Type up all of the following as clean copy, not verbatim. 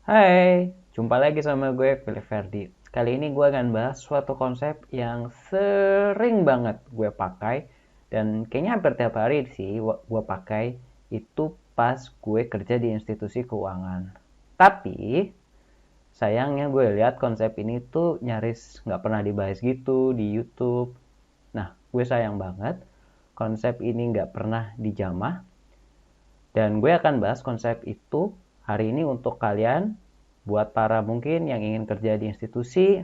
Hai, jumpa lagi sama gue, Philip Ferdi. Kali ini gue akan bahas suatu konsep yang sering banget gue pakai dan kayaknya hampir tiap hari sih gue pakai itu pas gue kerja di institusi keuangan. Tapi sayangnya gue lihat konsep ini tuh nyaris nggak pernah dibahas gitu di YouTube. Nah, gue sayang banget konsep ini nggak pernah dijamah dan gue akan bahas konsep itu hari ini untuk kalian, buat para mungkin yang ingin kerja di institusi,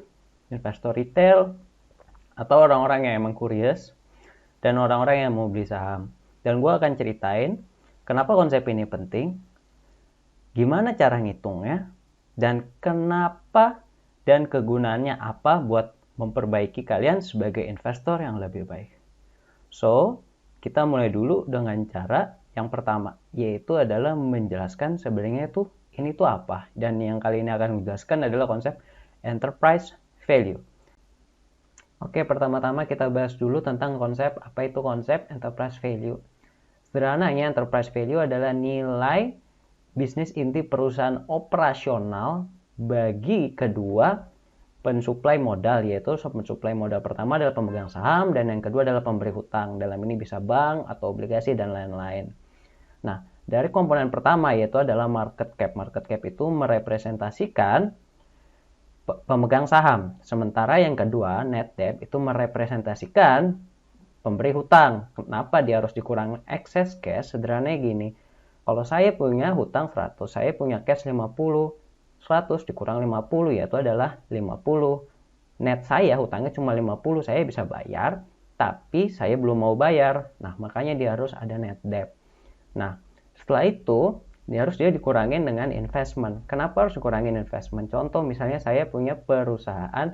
investor retail, atau orang-orang yang emang curious, dan orang-orang yang mau beli saham. Dan gue akan ceritain kenapa konsep ini penting, gimana cara ngitungnya, dan kenapa dan kegunaannya apa buat memperbaiki kalian sebagai investor yang lebih baik. So, kita mulai dulu dengan cara yang pertama, yaitu adalah menjelaskan sebenarnya tuh ini tuh apa. Dan yang kali ini akan menjelaskan adalah konsep enterprise value. Oke, pertama-tama kita bahas dulu tentang konsep apa itu konsep enterprise value. Sederhananya, enterprise value adalah nilai bisnis inti perusahaan operasional bagi kedua pensuplai modal, yaitu pensuplai modal pertama adalah pemegang saham dan yang kedua adalah pemberi hutang. Dalam ini bisa bank atau obligasi dan lain-lain. Nah, dari komponen pertama yaitu adalah market cap. Market cap itu merepresentasikan pemegang saham. Sementara yang kedua, net debt, itu merepresentasikan pemberi hutang. Kenapa dia harus dikurangi excess cash? Sederhananya gini, kalau saya punya hutang 100, saya punya cash 50, 100 dikurang 50 yaitu adalah 50. Net saya hutangnya cuma 50, saya bisa bayar, tapi saya belum mau bayar. Nah, makanya dia harus ada net debt. Nah, setelah itu dia dikurangin dengan investment. Kenapa harus dikurangin investment? Contoh misalnya saya punya perusahaan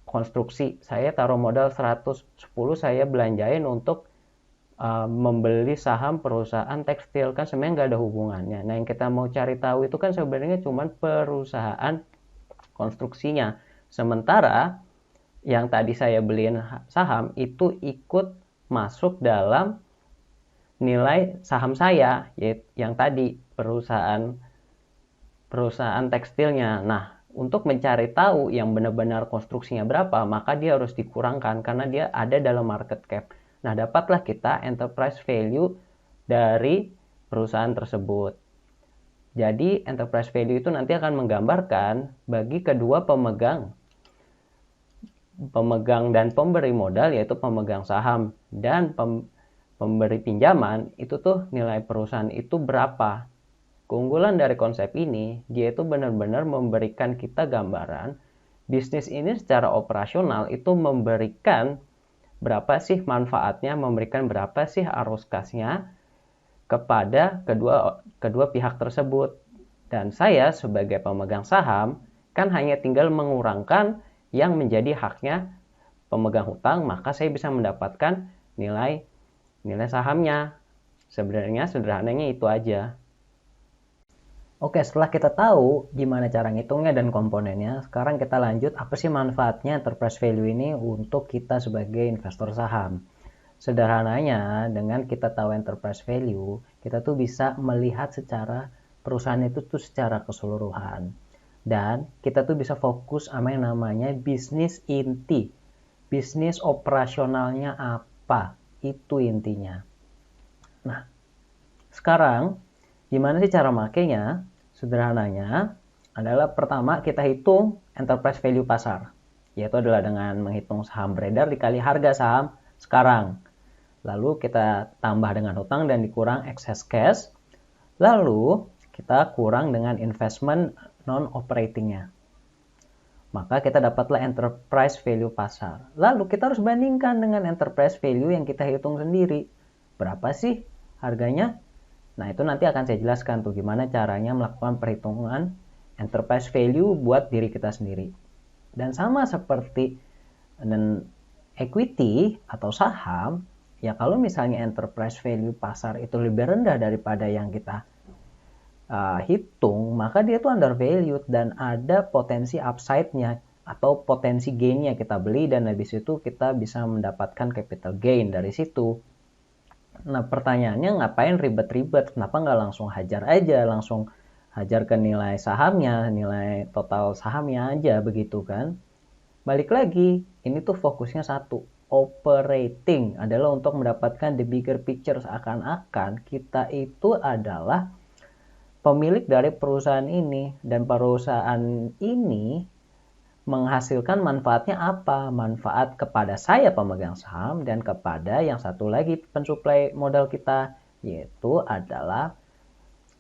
konstruksi, saya taruh modal 110, saya belanjain untuk membeli saham perusahaan tekstil, kan sebenarnya nggak ada hubungannya. Nah, yang kita mau cari tahu itu kan sebenarnya cuma perusahaan konstruksinya. Sementara yang tadi saya beliin saham itu ikut masuk dalam nilai saham saya, yaitu yang tadi perusahaan tekstilnya. Nah, untuk mencari tahu yang benar-benar konstruksinya berapa, maka dia harus dikurangkan karena dia ada dalam market cap. Nah, dapatlah kita enterprise value dari perusahaan tersebut. Jadi, enterprise value itu nanti akan menggambarkan bagi kedua pemegang dan pemberi modal, yaitu pemegang saham dan pemberi pinjaman, itu tuh nilai perusahaan itu berapa. Keunggulan dari konsep ini, dia itu benar-benar memberikan kita gambaran bisnis ini secara operasional itu memberikan berapa sih manfaatnya, memberikan berapa sih arus kasnya kepada kedua pihak tersebut. Dan saya sebagai pemegang saham kan hanya tinggal mengurangkan yang menjadi haknya pemegang hutang, maka saya bisa mendapatkan nilai sahamnya. Sebenarnya sederhananya itu aja. Oke, setelah kita tahu gimana cara ngitungnya dan komponennya, sekarang kita lanjut apa sih manfaatnya enterprise value ini untuk kita sebagai investor saham. Sederhananya, dengan kita tahu enterprise value, kita tuh bisa melihat secara perusahaan itu tuh secara keseluruhan. Dan kita tuh bisa fokus sama yang namanya bisnis inti. Bisnis operasionalnya apa? Itu intinya. Nah, sekarang gimana sih cara makainya? Sederhananya adalah pertama kita hitung enterprise value pasar, yaitu adalah dengan menghitung saham beredar dikali harga saham sekarang. Lalu kita tambah dengan hutang dan dikurang excess cash. Lalu kita kurang dengan investment non-operatingnya. Maka kita dapatlah enterprise value pasar. Lalu kita harus bandingkan dengan enterprise value yang kita hitung sendiri. Berapa sih harganya? Nah, itu nanti akan saya jelaskan tuh gimana caranya melakukan perhitungan enterprise value buat diri kita sendiri. Dan sama seperti equity atau saham, ya kalau misalnya enterprise value pasar itu lebih rendah daripada yang kita hitung, maka dia tuh undervalued dan ada potensi upside-nya atau potensi gain-nya. Kita beli dan habis itu kita bisa mendapatkan capital gain dari situ. Nah, pertanyaannya ngapain ribet-ribet? Kenapa nggak langsung hajar aja, langsung hajar ke nilai sahamnya, nilai total sahamnya aja begitu kan. Balik lagi, ini tuh fokusnya satu, operating adalah untuk mendapatkan the bigger picture, seakan-akan kita itu adalah pemilik dari perusahaan ini dan perusahaan ini menghasilkan manfaatnya apa? Manfaat kepada saya pemegang saham dan kepada yang satu lagi pensuplai modal kita, yaitu adalah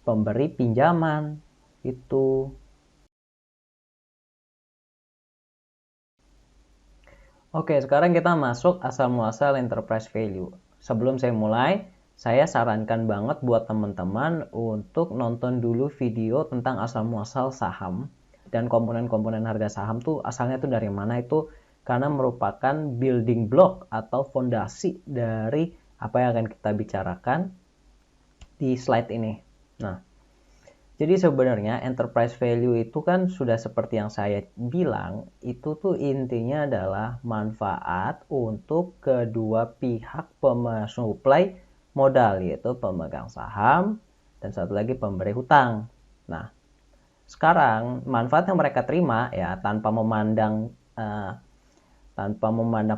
pemberi pinjaman. Itu. Oke, sekarang kita masuk asal muasal enterprise value. Sebelum saya mulai, saya sarankan banget buat teman-teman untuk nonton dulu video tentang asal muasal saham dan komponen-komponen harga saham tuh asalnya tuh dari mana, itu karena merupakan building block atau fondasi dari apa yang akan kita bicarakan di slide ini. Nah, jadi sebenarnya enterprise value itu kan sudah seperti yang saya bilang, itu tuh intinya adalah manfaat untuk kedua pihak pesuplai modal, yaitu pemegang saham dan satu lagi pemberi hutang. Nah, sekarang manfaat yang mereka terima ya tanpa memandang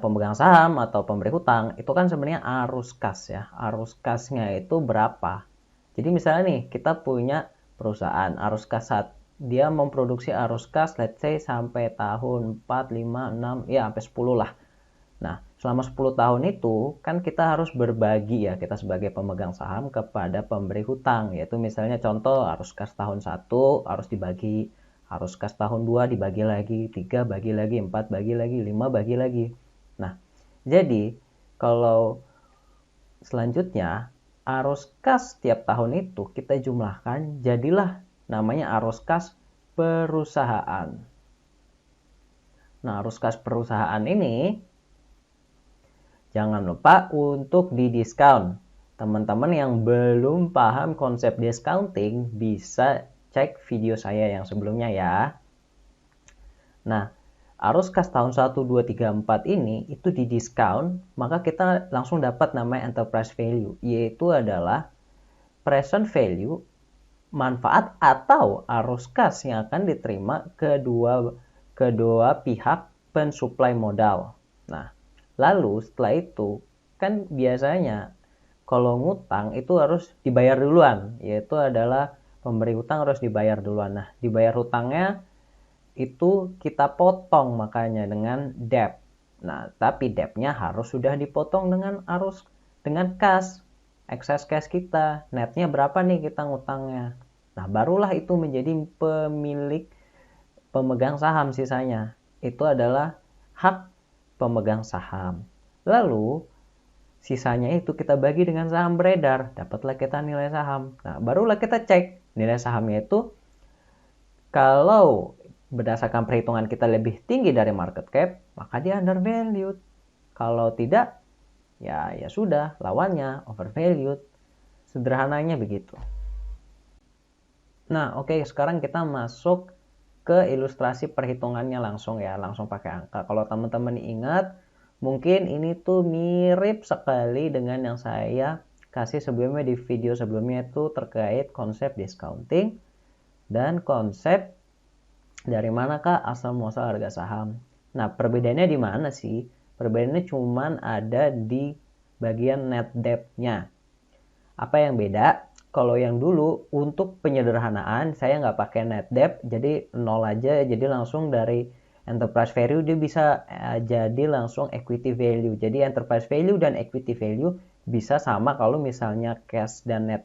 pemegang saham atau pemberi hutang, itu kan sebenarnya arus kas ya. Arus kasnya itu berapa? Jadi misalnya nih, kita punya perusahaan, arus kas dia memproduksi arus kas let's say sampai tahun 4, 5, 6, ya sampai 10 lah. Nah, selama 10 tahun itu kan kita harus berbagi ya, kita sebagai pemegang saham kepada pemberi hutang, yaitu misalnya contoh arus kas tahun 1 harus dibagi, arus kas tahun 2 dibagi lagi, 3 bagi lagi, 4 bagi lagi, 5 bagi lagi. Nah, jadi kalau selanjutnya arus kas tiap tahun itu kita jumlahkan, jadilah namanya arus kas perusahaan. Nah, arus kas perusahaan ini jangan lupa untuk didiskon. Teman-teman yang belum paham konsep discounting bisa cek video saya yang sebelumnya ya. Nah, arus kas tahun 1, 2, 3, 4 ini itu didiskon, maka kita langsung dapat namanya enterprise value, yaitu adalah present value, manfaat atau arus kas yang akan diterima kedua pihak pensuplai modal. Nah, lalu setelah itu kan biasanya kalau ngutang itu harus dibayar duluan, yaitu adalah pemberi hutang harus dibayar duluan. Nah, dibayar hutangnya itu kita potong makanya dengan debt. Nah, tapi debtnya harus sudah dipotong dengan kas, excess cash kita. Netnya berapa nih kita ngutangnya. Nah, barulah itu menjadi pemegang saham sisanya. Itu adalah hak pemegang saham. Lalu, sisanya itu kita bagi dengan saham beredar. Dapatlah kita nilai saham. Nah, barulah kita cek nilai sahamnya itu kalau berdasarkan perhitungan kita lebih tinggi dari market cap, maka dia undervalued. Kalau tidak, ya sudah, lawannya overvalued. Sederhananya begitu. Nah, oke, sekarang kita masuk ke ilustrasi perhitungannya langsung ya, langsung pakai angka. Kalau teman-teman ingat, mungkin ini tuh mirip sekali dengan yang saya kasih sebelumnya di video sebelumnya, itu terkait konsep discounting dan konsep dari manakah asal muasal harga saham. Nah, perbedaannya di mana sih? Perbedaannya cuma ada di bagian net debt-nya. Apa yang beda? Kalau yang dulu untuk penyederhanaan saya nggak pakai net debt, jadi nol aja, jadi langsung dari enterprise value dia bisa jadi langsung equity value. Jadi enterprise value dan equity value bisa sama kalau misalnya cash dan net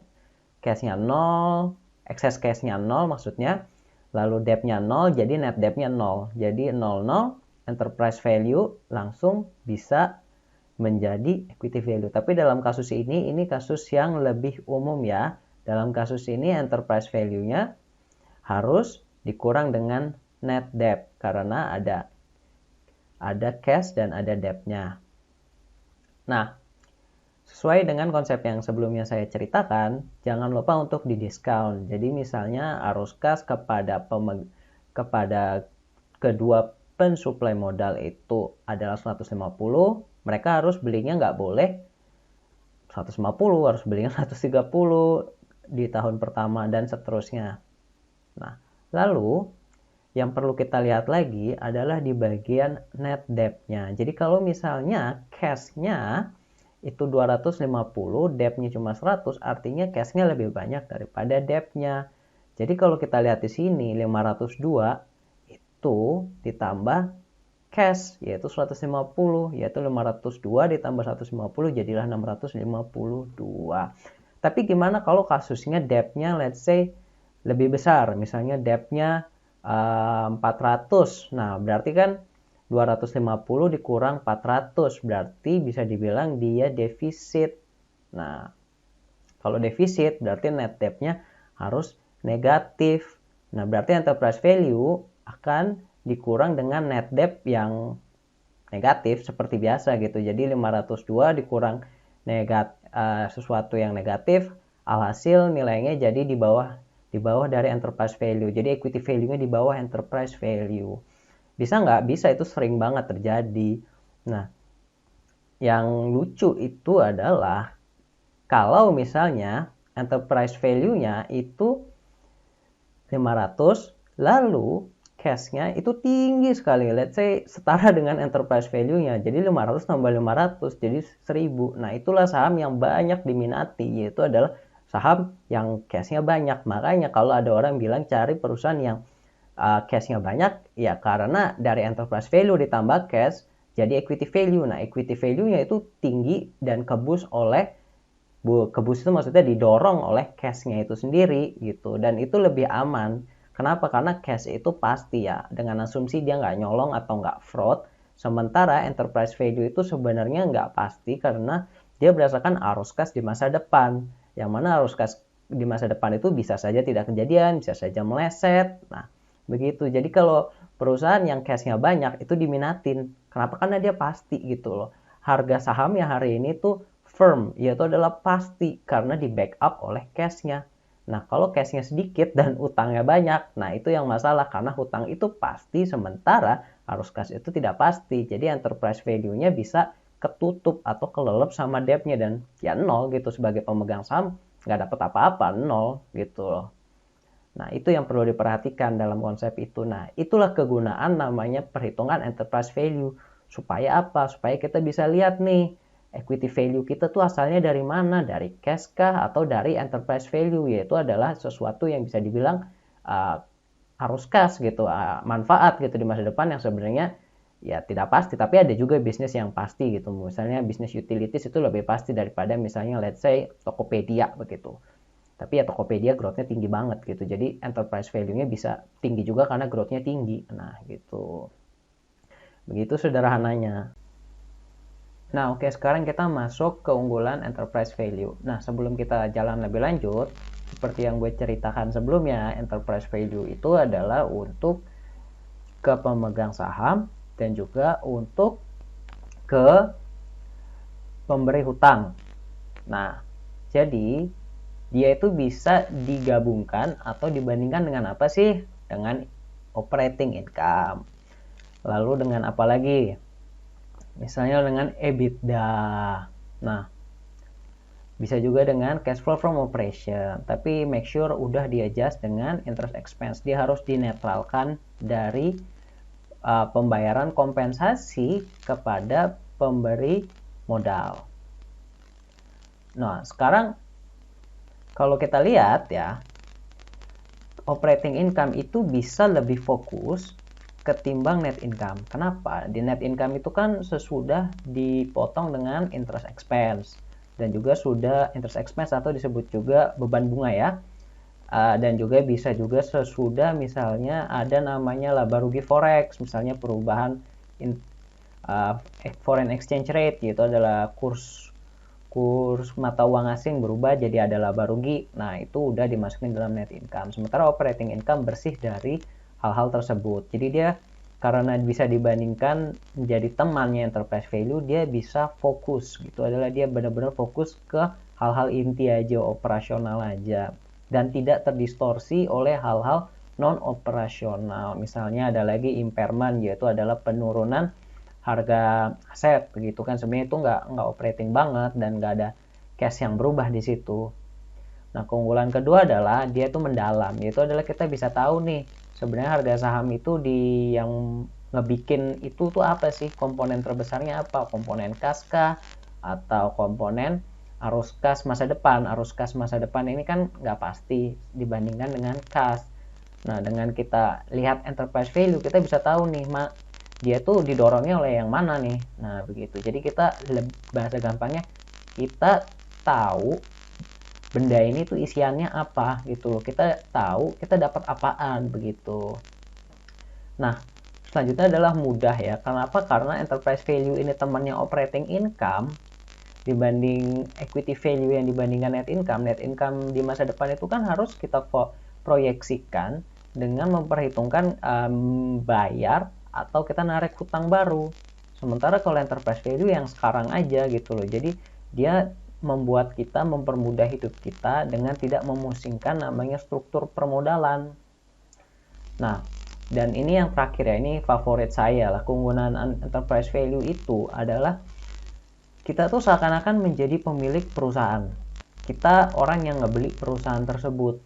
cashnya nol, excess cashnya nol maksudnya, lalu debt-nya 0, jadi net debt-nya 0. Jadi 00, enterprise value langsung bisa menjadi equity value. Tapi dalam kasus ini kasus yang lebih umum ya. Dalam kasus ini enterprise value-nya harus dikurang dengan net debt karena ada cash dan ada debt-nya. Nah, sesuai dengan konsep yang sebelumnya saya ceritakan, jangan lupa untuk didiskon. Jadi misalnya arus kas kepada kedua pensuplai modal itu adalah 150, mereka harus belinya nggak boleh 150, harus belinya 130 di tahun pertama dan seterusnya. Nah, lalu yang perlu kita lihat lagi adalah di bagian net debt-nya. Jadi kalau misalnya cash-nya itu 250, debt-nya cuma 100, artinya cash-nya lebih banyak daripada debt-nya. Jadi kalau kita lihat di sini 502 itu ditambah cash yaitu 150, yaitu 502 ditambah 150 jadilah 652. Tapi gimana kalau kasusnya debt-nya let's say lebih besar, misalnya debt-nya 400. Nah, berarti kan 250 dikurang 400, berarti bisa dibilang dia defisit. Nah, kalau defisit berarti net debt-nya harus negatif. Nah, berarti enterprise value akan dikurang dengan net debt yang negatif seperti biasa gitu. Jadi 502 dikurang sesuatu yang negatif, alhasil nilainya jadi di bawah dari enterprise value. Jadi equity value-nya di bawah enterprise value. Bisa nggak? Bisa, itu sering banget terjadi. Nah, yang lucu itu adalah kalau misalnya enterprise value-nya itu 500, lalu cash-nya itu tinggi sekali. Let's say setara dengan enterprise value-nya. Jadi 500 tambah 500 jadi 1000. Nah, itulah saham yang banyak diminati, yaitu adalah saham yang cash-nya banyak. Makanya kalau ada orang bilang cari perusahaan yang cash-nya banyak, ya karena dari enterprise value ditambah cash jadi equity value. Nah, equity value-nya itu tinggi dan kebus itu maksudnya didorong oleh cash-nya itu sendiri gitu, dan itu lebih aman. Kenapa? Karena cash itu pasti ya, dengan asumsi dia nggak nyolong atau nggak fraud. Sementara enterprise value itu sebenarnya nggak pasti karena dia berdasarkan arus kas di masa depan, yang mana arus kas di masa depan itu bisa saja tidak kejadian, bisa saja meleset. Nah, begitu. Jadi kalau perusahaan yang cash-nya banyak itu diminatin. Kenapa? Karena dia pasti gitu loh. Harga sahamnya hari ini tuh firm, yaitu adalah pasti karena di backup oleh cash-nya. Nah, kalau cash-nya sedikit dan utangnya banyak, nah itu yang masalah karena hutang itu pasti sementara arus kas itu tidak pasti. Jadi enterprise value-nya bisa ketutup atau kelelep sama debt-nya dan ya nol gitu, sebagai pemegang saham nggak dapat apa-apa, nol gitu loh. Nah, itu yang perlu diperhatikan dalam konsep itu. Nah, itulah kegunaan namanya perhitungan enterprise value. Supaya apa? Supaya kita bisa lihat nih, equity value kita tuh asalnya dari mana? Dari cash kah atau dari enterprise value? Yaitu adalah sesuatu yang bisa dibilang arus kas gitu, manfaat gitu di masa depan yang sebenarnya ya tidak pasti. Tapi ada juga bisnis yang pasti gitu. Misalnya bisnis utilities itu lebih pasti daripada misalnya let's say Tokopedia begitu. Tapi ya Tokopedia growth-nya tinggi banget gitu. Jadi enterprise value-nya bisa tinggi juga karena growth-nya tinggi. Nah, gitu. Begitu sederhananya. Nah, oke, sekarang kita masuk keunggulan enterprise value. Nah, sebelum kita jalan lebih lanjut, seperti yang gue ceritakan sebelumnya, enterprise value itu adalah untuk ke pemegang saham dan juga untuk ke pemberi hutang. Nah, jadi dia itu bisa digabungkan atau dibandingkan dengan apa sih? Dengan operating income. Lalu dengan apa lagi? Misalnya dengan EBITDA. Nah, bisa juga dengan cash flow from operation. Tapi make sure udah di-adjust dengan interest expense. Dia harus dinetralkan dari pembayaran kompensasi kepada pemberi modal. Nah, sekarang kalau kita lihat ya, operating income itu bisa lebih fokus ketimbang net income. Kenapa? Di net income itu kan sesudah dipotong dengan interest expense dan juga sudah interest expense atau disebut juga beban bunga ya. Dan juga bisa juga sesudah misalnya ada namanya laba rugi forex, misalnya perubahan foreign exchange rate, yaitu adalah kurs mata uang asing berubah jadi ada laba rugi. Nah, itu udah dimasukin dalam net income. Sementara operating income bersih dari hal-hal tersebut. Jadi dia karena bisa dibandingkan menjadi temannya enterprise value, dia bisa fokus gitu. Adalah dia benar-benar fokus ke hal-hal inti aja, operasional aja, dan tidak terdistorsi oleh hal-hal non operasional. Misalnya ada lagi impairment, yaitu adalah penurunan harga aset begitu kan, sebenarnya itu nggak operating banget dan nggak ada cash yang berubah di situ. Nah, keunggulan kedua adalah dia tuh mendalam. Yaitu adalah kita bisa tahu nih sebenarnya harga saham itu di yang ngebikin itu tuh apa sih? Komponen terbesarnya apa? Komponen kas kah? Atau komponen arus kas masa depan? Arus kas masa depan ini kan nggak pasti dibandingkan dengan kas. Nah, dengan kita lihat enterprise value, kita bisa tahu nih, dia tuh didorongnya oleh yang mana nih. Nah, begitu. Jadi kita, bahasa gampangnya, kita tahu benda ini tuh isiannya apa gitu loh. Kita tahu kita dapat apaan begitu. Nah, selanjutnya adalah mudah ya. Kenapa? Karena enterprise value ini temannya operating income dibanding equity value yang dibandingkan net income. Net income di masa depan itu kan harus kita proyeksikan dengan memperhitungkan bayar atau kita narik hutang baru. Sementara kalau enterprise value yang sekarang aja gitu loh. Jadi dia membuat kita mempermudah hidup kita dengan tidak memusingkan namanya struktur permodalan. Nah, dan ini yang terakhir ya, ini favorit saya lah. Keunggulan enterprise value itu adalah kita tuh seakan-akan menjadi pemilik perusahaan. Kita orang yang ngebeli perusahaan tersebut.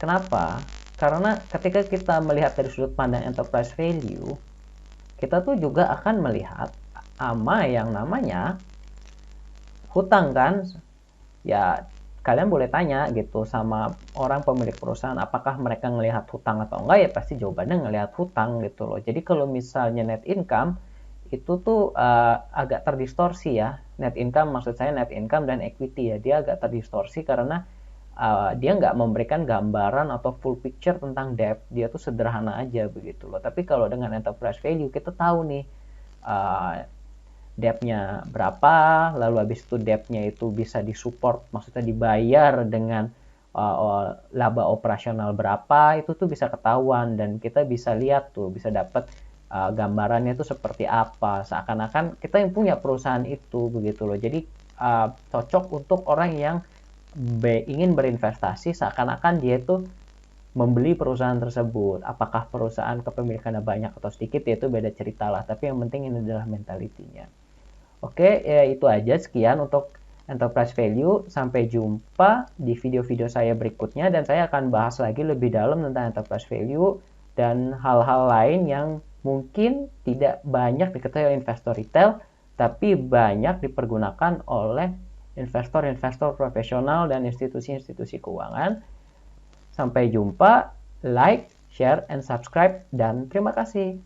Kenapa? Karena ketika kita melihat dari sudut pandang enterprise value, kita tuh juga akan melihat yang namanya hutang kan. Ya, kalian boleh tanya gitu sama orang pemilik perusahaan apakah mereka ngelihat hutang atau enggak, ya pasti jawabannya ngelihat hutang gitu loh. Jadi kalau misalnya net income itu tuh agak terdistorsi ya. Net income maksud saya net income dan equity ya, dia agak terdistorsi karena dia nggak memberikan gambaran atau full picture tentang debt. Dia tuh sederhana aja begitu loh. Tapi kalau dengan enterprise value kita tahu nih debt-nya berapa, lalu habis itu debt-nya itu bisa disupport, maksudnya dibayar dengan laba operasional berapa, itu tuh bisa ketahuan dan kita bisa lihat tuh, bisa dapat gambarannya itu seperti apa. Seakan-akan kita yang punya perusahaan itu begitu loh. Jadi cocok untuk orang yang ingin berinvestasi, seakan-akan dia itu membeli perusahaan tersebut. Apakah perusahaan kepemilikannya banyak atau sedikit, ya itu beda cerita lah. Tapi yang penting ini adalah mentalitinya. Oke, ya itu aja, sekian untuk enterprise value. Sampai jumpa di video-video saya berikutnya dan saya akan bahas lagi lebih dalam tentang enterprise value dan hal-hal lain yang mungkin tidak banyak diketahui oleh investor retail tapi banyak dipergunakan oleh investor-investor profesional dan institusi-institusi keuangan. Sampai jumpa, like, share, and subscribe, dan terima kasih.